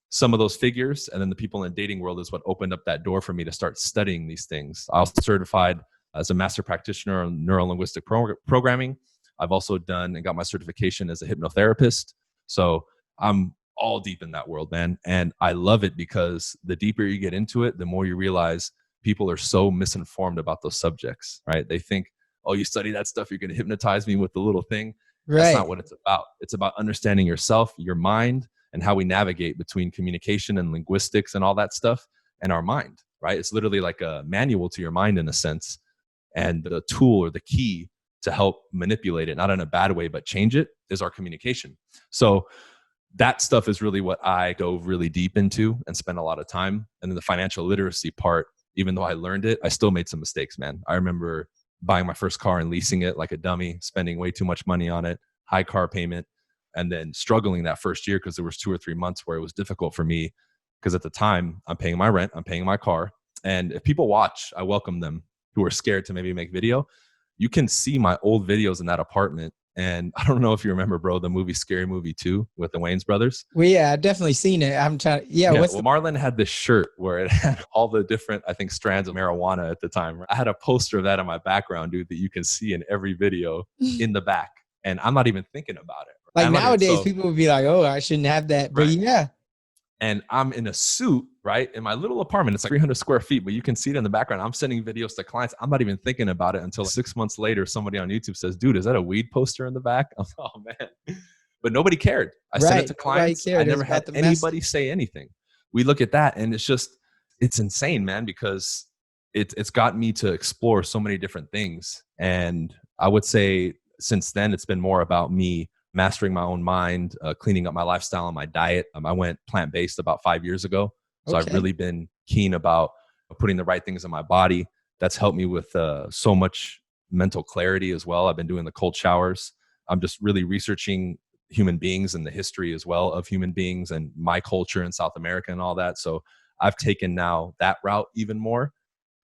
some of those figures and then the people in the dating world is what opened up that door for me to start studying these things. I was certified as a master practitioner on neuro-linguistic programming. I've also done and got my certification as a hypnotherapist. So I'm all deep in that world, man. And I love it because the deeper you get into it, the more you realize people are so misinformed about those subjects, right? They think, oh, you study that stuff, you're going to hypnotize me with the little thing. That's not what it's about. It's about understanding yourself, your mind, and how we navigate between communication and linguistics and all that stuff and our mind, right? It's literally like a manual to your mind in a sense. And the tool or the key to help manipulate it, not in a bad way, but change it, is our communication. So that stuff is really what I dove really deep into and spent a lot of time. And then the financial literacy part, even though I learned it, I still made some mistakes, man. I remember buying my first car and leasing it like a dummy, spending way too much money on it, high car payment, and then struggling that first year because there was 2 or 3 months where it was difficult for me because at the time I'm paying my rent, I'm paying my car. And if people watch, I welcome them who are scared to maybe make video. You can see my old videos in that apartment. And I don't know if you remember, bro, the movie Scary Movie 2 with the Wayans brothers. Well, yeah, I've definitely seen it. I'm trying. Yeah. Marlon had this shirt where it had all the different, I think, strands of marijuana at the time. I had a poster of that in my background, dude, that you can see in every video in the back. And I'm not even thinking about it. Like nowadays, people would be like, oh, I shouldn't have that. But yeah. And I'm in a suit, right? In my little apartment, it's like 300 square feet, but you can see it in the background. I'm sending videos to clients. I'm not even thinking about it until 6 months later, somebody on YouTube says, dude, is that a weed poster in the back? I'm like, oh, man. But nobody cared. I sent it to clients. I never had anybody say anything. We look at that and it's insane, man, because it's got me to explore so many different things. And I would say since then, it's been more about me mastering my own mind, cleaning up my lifestyle and my diet. I went plant-based about 5 years ago. So I've really been keen about putting the right things in my body. That's helped me with so much mental clarity as well. I've been doing the cold showers. I'm just really researching human beings and the history as well of human beings and my culture in South America and all that. So I've taken now that route even more,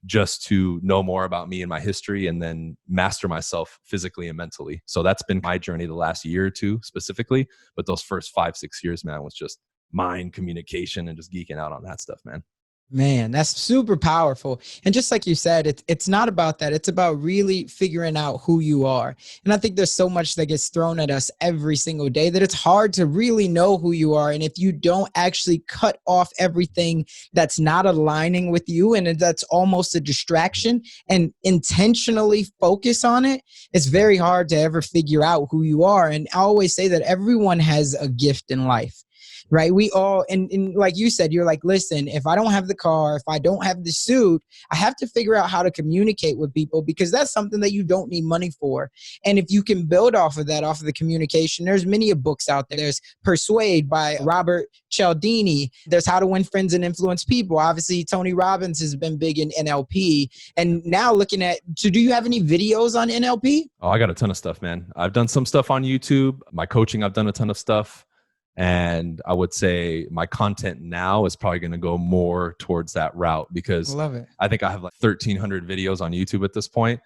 just to know more about me and my history and then master myself physically and mentally. So that's been my journey the last year or two specifically. But those first 5-6 years, man, was just mind, communication, and just geeking out on that stuff, man. Man, that's super powerful. And just like you said, it's not about that. It's about really figuring out who you are. And I think there's so much that gets thrown at us every single day that it's hard to really know who you are. And if you don't actually cut off everything that's not aligning with you and that's almost a distraction and intentionally focus on it, it's very hard to ever figure out who you are. And I always say that everyone has a gift in life. Right. We all, and like you said, you're like, listen, if I don't have the car, if I don't have the suit, I have to figure out how to communicate with people because that's something that you don't need money for. And if you can build off of that, off of the communication, there's many books out there. There's Persuade by Robert Cialdini. There's How to Win Friends and Influence People. Obviously, Tony Robbins has been big in NLP. And now looking at, so do you have any videos on NLP? Oh, I got a ton of stuff, man. I've done some stuff on YouTube. My coaching, I've done a ton of stuff. And I would say my content now is probably going to go more towards that route because I think I have like 1,300 videos on YouTube at this point.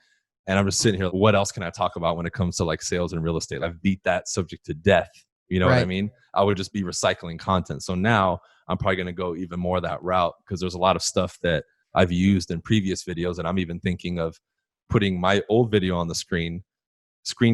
And I'm just sitting here, what else can I talk about when it comes to like sales and real estate? I've beat that subject to death. You know what I mean? I would just be recycling content. So now I'm probably going to go even more that route because there's a lot of stuff that I've used in previous videos. And I'm even thinking of putting my old video on the screen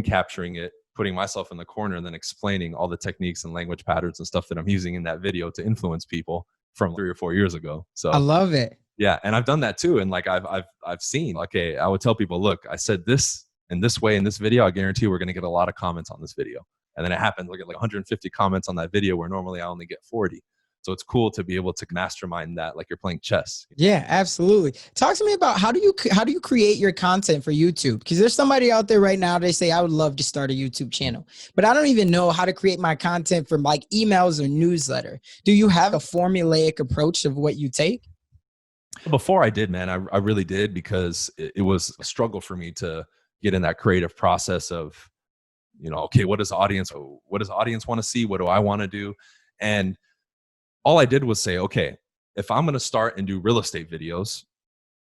capturing it, putting myself in the corner and then explaining all the techniques and language patterns and stuff that I'm using in that video to influence people from 3 or 4 years ago. So I love it. Yeah. And I've done that too. And like I've seen, okay, I would tell people, look, I said this in this way in this video, I guarantee we're going to get a lot of comments on this video. And then it happened, look at like 150 comments on that video where normally I only get 40. So it's cool to be able to mastermind that like you're playing chess. Yeah, absolutely. Talk to me about how do you create your content for YouTube? Because there's somebody out there right now, they say, I would love to start a YouTube channel, but I don't even know how to create my content for like emails or newsletter. Do you have a formulaic approach of what you take? Before I did, man, I really did because it was a struggle for me to get in that creative process of, you know, okay, what does the audience want to see? What do I want to do? And all I did was say, okay, if I'm going to start and do real estate videos,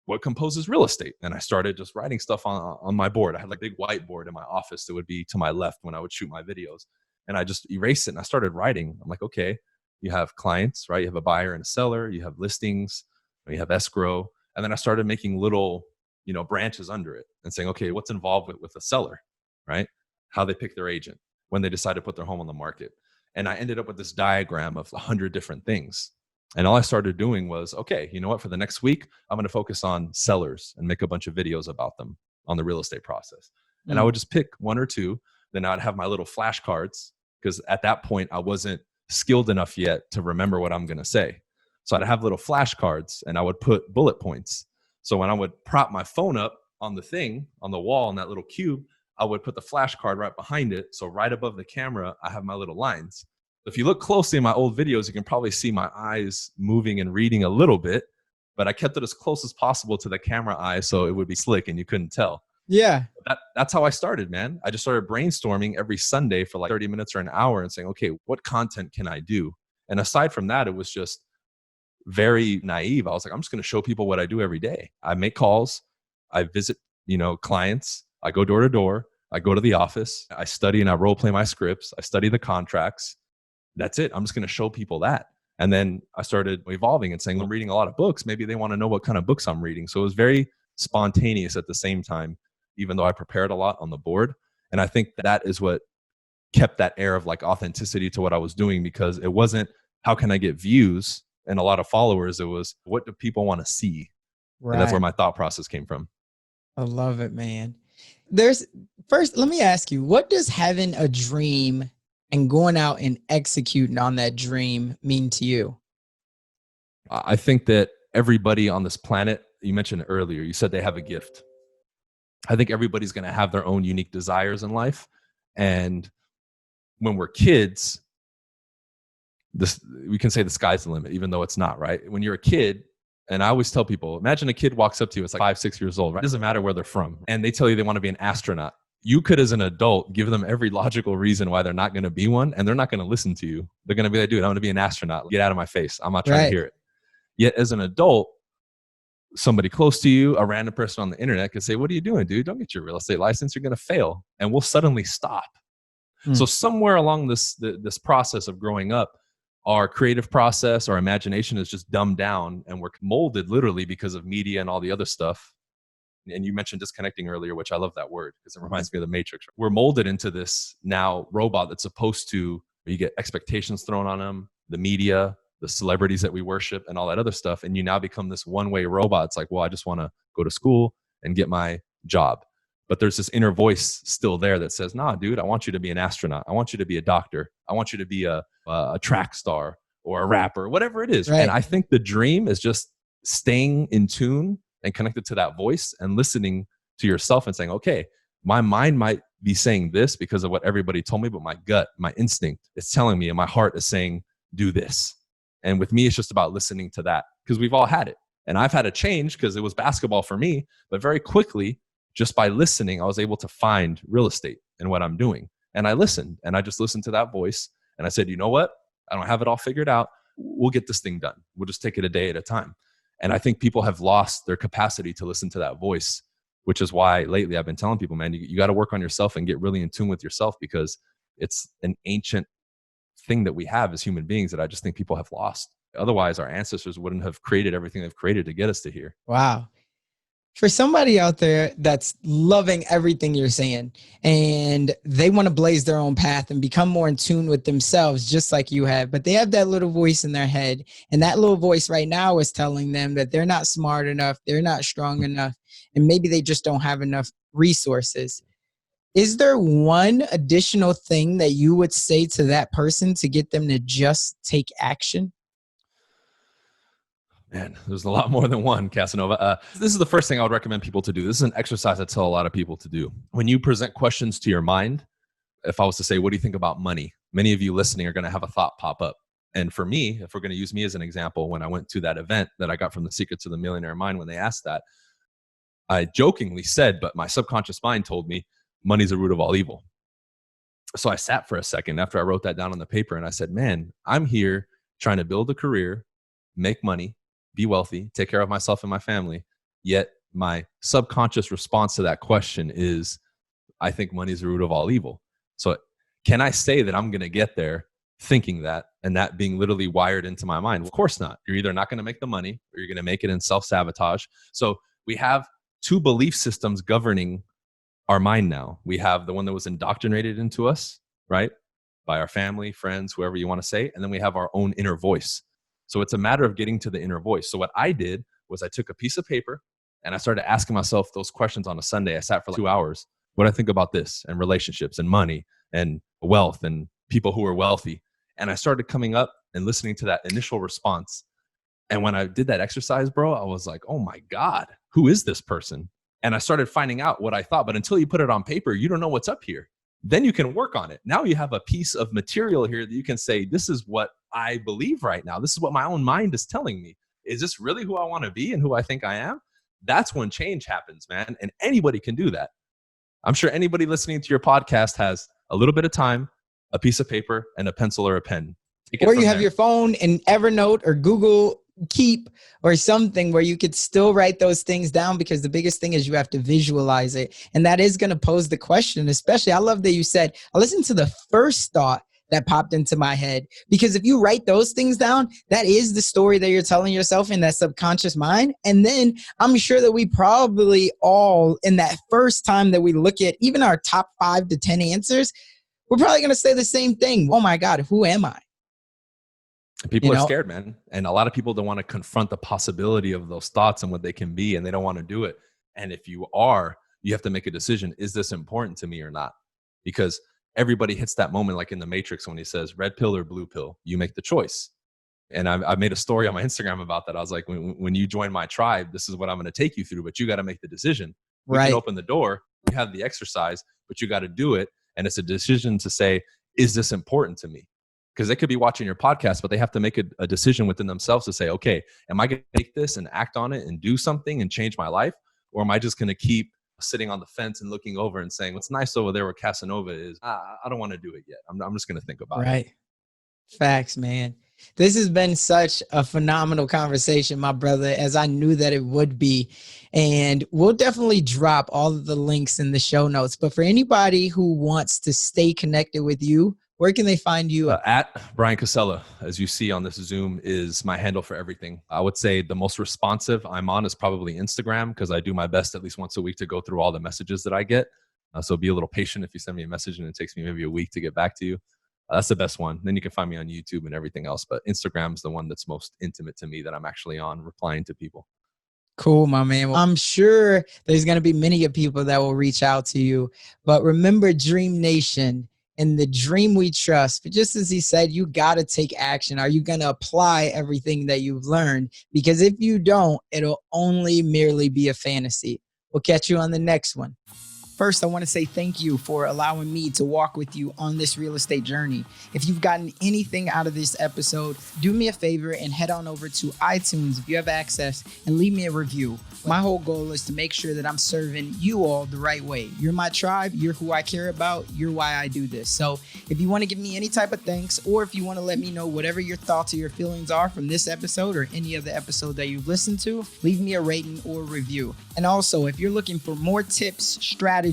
what composes real estate? And I started just writing stuff on my board. I had like a big whiteboard in my office that would be to my left when I would shoot my videos. And I just erased it and I started writing. I'm like, okay, you have clients, right? You have a buyer and a seller, you have listings, you have escrow. And then I started making little, branches under it and saying, okay, what's involved with a seller, right? How they pick their agent, when they decide to put their home on the market. And I ended up with this diagram of 100 different things. And all I started doing was, okay, you know what? For the next week, I'm going to focus on sellers and make a bunch of videos about them on the real estate process. And I would just pick one or two. Then I'd have my little flashcards, because at that point, I wasn't skilled enough yet to remember what I'm going to say. So I'd have little flashcards and I would put bullet points. So when I would prop my phone up on the thing, on the wall, in that little cube, I would put the flashcard right behind it. So right above the camera, I have my little lines. If you look closely in my old videos, you can probably see my eyes moving and reading a little bit, but I kept it as close as possible to the camera eye so it would be slick and you couldn't tell. Yeah. That's how I started, man. I just started brainstorming every Sunday for like 30 minutes or an hour and saying, okay, what content can I do? And aside from that, it was just very naive. I was like, I'm just going to show people what I do every day. I make calls. I visit, clients. I go door to door. I go to the office. I study and I role play my scripts. I study the contracts. That's it. I'm just going to show people that. And then I started evolving and saying, I'm reading a lot of books. Maybe they want to know what kind of books I'm reading. So it was very spontaneous at the same time, even though I prepared a lot on the board. And I think that is what kept that air of like authenticity to what I was doing, because it wasn't, how can I get views and a lot of followers? It was, what do people want to see? Right. And that's where my thought process came from. I love it, man. First, let me ask you, what does having a dream and going out and executing on that dream mean to you? I think that everybody on this planet, you mentioned earlier, you said they have a gift. I think everybody's going to have their own unique desires in life. And when we're kids, we can say the sky's the limit, even though it's not, right? When you're a kid, and I always tell people, imagine a kid walks up to you, it's like 5, 6 years old, right? It doesn't matter where they're from. And they tell you they want to be an astronaut. You could, as an adult, give them every logical reason why they're not going to be one, and they're not going to listen to you. They're going to be like, dude, I'm going to be an astronaut. Get out of my face. I'm not trying to hear it. Yet as an adult, somebody close to you, a random person on the internet could say, what are you doing, dude? Don't get your real estate license. You're going to fail. And we'll suddenly stop. So somewhere along this process of growing up, our creative process, our imagination is just dumbed down, and we're molded literally because of media and all the other stuff. And you mentioned disconnecting earlier, which I love that word because it reminds me of the Matrix. We're molded into this now robot that's supposed to, you get expectations thrown on them, the media, the celebrities that we worship and all that other stuff. And you now become this one-way robot. It's like, well, I just want to go to school and get my job. But there's this inner voice still there that says, nah, dude, I want you to be an astronaut. I want you to be a doctor. I want you to be a track star or a rapper, whatever it is. Right. And I think the dream is just staying in tune and connected to that voice and listening to yourself and saying, okay, my mind might be saying this because of what everybody told me, but my gut, my instinct is telling me, and my heart is saying, do this. And with me, it's just about listening to that, because we've all had it. And I've had a change because it was basketball for me, but very quickly, just by listening, I was able to find real estate and what I'm doing. And I listened, and I just listened to that voice. And I said, you know what? I don't have it all figured out. We'll get this thing done. We'll just take it a day at a time. And I think people have lost their capacity to listen to that voice, which is why lately I've been telling people, man, you got to work on yourself and get really in tune with yourself, because it's an ancient thing that we have as human beings that I just think people have lost. Otherwise, our ancestors wouldn't have created everything they've created to get us to here. Wow. For somebody out there that's loving everything you're saying and they want to blaze their own path and become more in tune with themselves, just like you have, but they have that little voice in their head, and that little voice right now is telling them that they're not smart enough, they're not strong enough, and maybe they just don't have enough resources. Is there one additional thing that you would say to that person to get them to just take action? Man, there's a lot more than one, Casanova. This is the first thing I would recommend people to do. This is an exercise I tell a lot of people to do. When you present questions to your mind, if I was to say, what do you think about money? Many of you listening are going to have a thought pop up. And for me, if we're going to use me as an example, when I went to that event that I got from the Secrets of the Millionaire Mind, when they asked that, I jokingly said, but my subconscious mind told me, money's the root of all evil. So I sat for a second after I wrote that down on the paper, and I said, man, I'm here trying to build a career, make money, be wealthy, take care of myself and my family. Yet my subconscious response to that question is, I think money is the root of all evil. So can I say that I'm going to get there thinking that, and that being literally wired into my mind? Of course not. You're either not going to make the money or you're going to make it in self-sabotage. So we have two belief systems governing our mind now. We have the one that was indoctrinated into us, right? By our family, friends, whoever you want to say. And then we have our own inner voice. So it's a matter of getting to the inner voice. So what I did was I took a piece of paper and I started asking myself those questions on a Sunday. I sat for like 2 hours. What do I think about this, and relationships and money and wealth and people who are wealthy? And I started coming up and listening to that initial response. And when I did that exercise, bro, I was like, oh my God, who is this person? And I started finding out what I thought. But until you put it on paper, you don't know what's up here. Then you can work on it. Now you have a piece of material here that you can say, this is what I believe right now. This is what my own mind is telling me. Is this really who I want to be and who I think I am? That's when change happens, man. And anybody can do that. I'm sure anybody listening to your podcast has a little bit of time, a piece of paper, and a pencil or a pen. Or you have your phone and Evernote or Google Keep or something where you could still write those things down, because the biggest thing is you have to visualize it. And that is going to pose the question, especially. I love that you said, I listened to the first thought that popped into my head, because if you write those things down, that is the story that you're telling yourself in that subconscious mind. And then I'm sure that we probably all, in that first time that we look at even our top 5 to 10 answers, we're probably going to say the same thing. Oh my God, who am I? People are scared, man. And a lot of people don't want to confront the possibility of those thoughts and what they can be, and they don't want to do it. And if you are, you have to make a decision. Is this important to me or not? Because everybody hits that moment, like in the Matrix, when he says red pill or blue pill, you make the choice. And I made a story on my Instagram about that. I was like, when you join my tribe, this is what I'm going to take you through, but you got to make the decision. We can open the door, we have the exercise, but you got to do it. And it's a decision to say, is this important to me? Because they could be watching your podcast, but they have to make a decision within themselves to say, okay, am I going to take this and act on it and do something and change my life? Or am I just going to keep sitting on the fence and looking over and saying, what's nice over there where Casanova is, I don't want to do it yet. I'm just going to think about it. Right. Facts, man. This has been such a phenomenal conversation, my brother, as I knew that it would be. And we'll definitely drop all of the links in the show notes. But for anybody who wants to stay connected with you, where can they find you? At Bryan Casella, as you see on this Zoom, is my handle for everything. I would say the most responsive I'm on is probably Instagram, because I do my best at least once a week to go through all the messages that I get. So be a little patient if you send me a message and it takes me maybe a week to get back to you. That's the best one. Then you can find me on YouTube and everything else. But Instagram is the one that's most intimate to me, that I'm actually on replying to people. Cool, my man. Well, I'm sure there's going to be many of people that will reach out to you. But remember, Dream Nation, in the dream we trust. But just as he said, you got to take action. Are you going to apply everything that you've learned? Because if you don't, it'll only merely be a fantasy. We'll catch you on the next one. First, I want to say thank you for allowing me to walk with you on this real estate journey. If you've gotten anything out of this episode, do me a favor and head on over to iTunes if you have access and leave me a review. My whole goal is to make sure that I'm serving you all the right way. You're my tribe. You're who I care about. You're why I do this. So if you want to give me any type of thanks, or if you want to let me know whatever your thoughts or your feelings are from this episode or any other episode that you've listened to, leave me a rating or review. And also, if you're looking for more tips, strategies,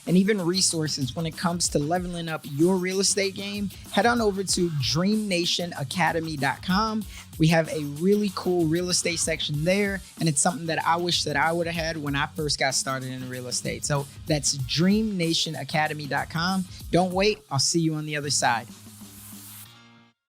and even resources when it comes to leveling up your real estate game, head on over to DreamNationAcademy.com. We have a really cool real estate section there, and it's something that I wish that I would have had when I first got started in real estate. So that's DreamNationAcademy.com. Don't wait. I'll see you on the other side.